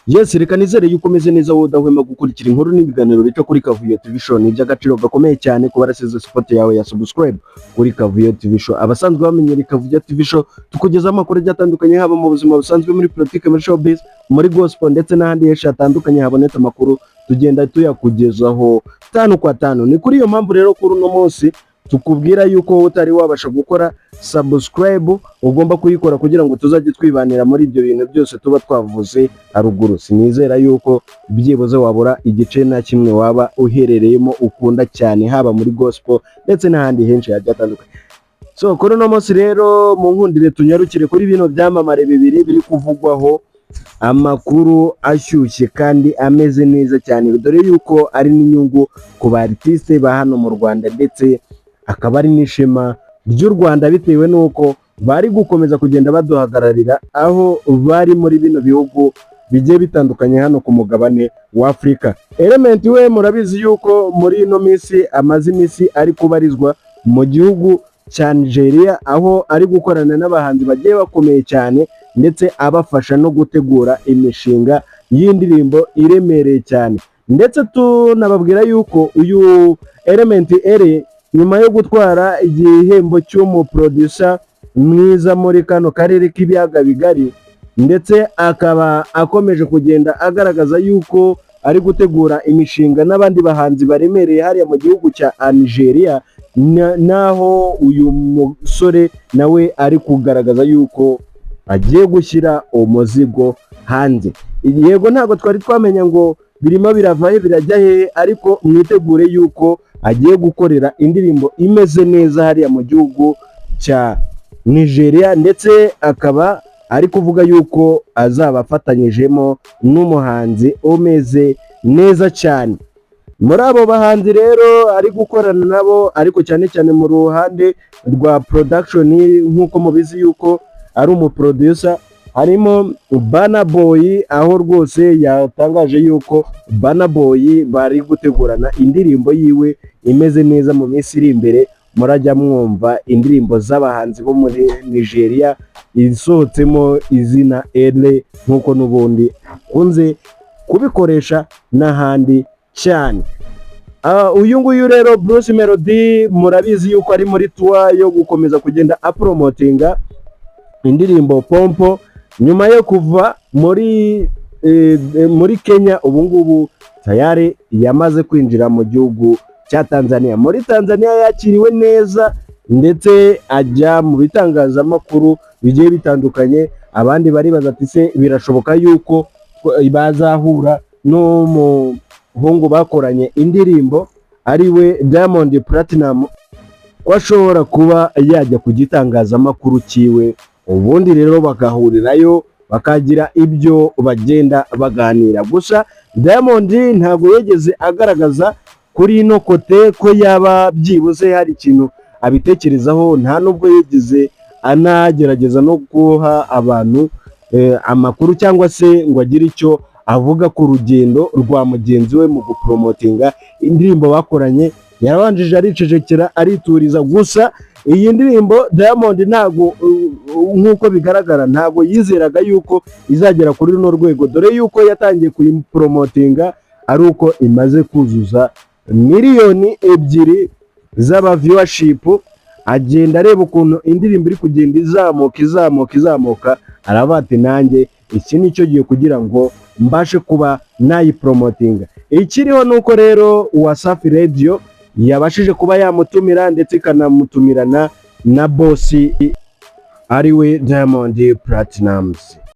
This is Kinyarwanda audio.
Yes, reka nizere yuko umeze neza wowe udahwema gukurikira inkuru n'ibiganiro bica kuri Kavuyo TV Show. Ni iby'agaciro gakomeye cyane kuba warasize support yawe ya subscribe kuri Kavuyo TV Show. Abasanzwe bamenyera Kavuyo TV Show tukugezaho amakuru atandukanye, haba mu buzima busanzwe, muri politique, muri showbiz, muri gospel ndetse n'ahandi henshi hatandukanye habonetse amakuru tugenda tuyakugezaho tanu kwa tanu. Ni kuri iyo mpamvu rero kuri uno munsi tukubwira yuko utari wabasha gukora subscribe ugomba kuyikora kugira ngo tuzajye twibanira muri ibyo bintu byose tuba twavuze haruguru. Sinizera yuko byibuze wabura igice na kimwe waba uherereyemo ukunda cyane, haba muri gospel ndetse n'ahandi henshi hatandukanye. So kuri uno munsi rero mu nkundire tunyarukire kuri bino byamamare bibiri biri kuvugwaho amakuru ashyushye kandi ameze neza cyane, dore yuko ari n'inyungu ku ba artiste ba hano mu Rwanda ndetse akaba ari n'ishema ry'u Rwanda, bitewe n'uko bari gukomeza kugenda baduhagararira aho bari muri bino bihugu bigiye bitandukanye hano ku mugabane wa Afurika. Element we murabizi yuko muri ino minsi amaze iminsi ari kubarizwa mu gihugu cya Nigeria, aho ari gukorana n'abahanzi bagiye bakomeye cyane ndetse abafasha no gutegura imishinga y'indirimbo iremereye cyane. Ndetse tunababwira yuko uyu Element nyuma yo gutwara igihembo cy'umuproducer mwiza muri kano karere k'ibiyaga bigari, ndetse akaba akomeje kugenda agaragaza yuko ari gutegura imishinga n'abandi bahanzi baremereye hariya mu gihugu cya Nigeria, naho uyu musore nawe ari kugaragaza yuko agiye gushyira umuzigo hanze. Yego ntabwo twari twamenya ngo birimo biravahe birajya hehe, ariko mwitegure yuko agiye gukorera indirimbo imeze neza hariya mu gihugu cya Nigeria, ndetse akaba ari kuvuga yuko azaba afatanyijemo n'umuhanzi umeze neza cyane. Muri abo bahanzi rero ari gukorana nabo, ariko cyane cyane mu ruhande rwa production, nk'uko mubizi yuko ari umuproducer, harimo Burna Boy, aho rwose yatangaje yuko Burna Boy bari gutegurana indirimbo yiwe imeze neza mu minsi iri imbere. Murajya mwumva indirimbo z'abahanzi bo muri Nigeria isohotsemo izina Ele, nk'uko n'ubundi kunze kubikoresha n'ahandi cyane. Uyu nguyu rero Bruce Melody murabizi yuko ari muri tour yo gukomeza kugenda apromotinga indirimbo Pompo, nyuma yo kuva muri Kenya. Ubu ngubu tayari yamaze kwinjira mu gihugu cya Tanzania. Muri Tanzania yakiriwe neza ndetse ajya mu bitangazamakuru bigiye bitandukanye. Abandi baribaza ati se birashoboka yuko bazahura n'umuhungu bakoranye indirimbo ariwe Diamond Platinum, ko ashobora kuba yajya ku gitangazamakuru cyiwe, ubundi rero bagahurirayo bakagira ibyo bagenda baganira. Gusa Diamond ntabwo yigeze agaragaza kuri ino kote ko yaba byibuze hari ikintu abitekerezaho, nta nubwo yigeze anagerageza no guha abantu amakuru cyangwa se ngo agire icyo avuga ku rugendo rwa mugenzi we mu gupromotinga indirimbo bakoranye. Yarabanjije aricecekera arituriza. Gusa iyi ndirimbo Diamond ntago, nk'uko bigaragara, ntago yizeraga yuko izagera kuri runo rwego, dore yuko yatangiye kuyipromotinga ari uko imaze kuzuza miliyoni 2 z'aba viewership. Agenda areba ukuntu indirimbo iri kugenda izamuka, aravuga ati nanjye iki nicyo gihe kugira ngo mbashe kuba nayipromotinga. Ikiriho nuko rero Wasafi Radio yabashije kuba yamutumira ndetse ikanamutumirana na boss ariwe Diamond Platnumz.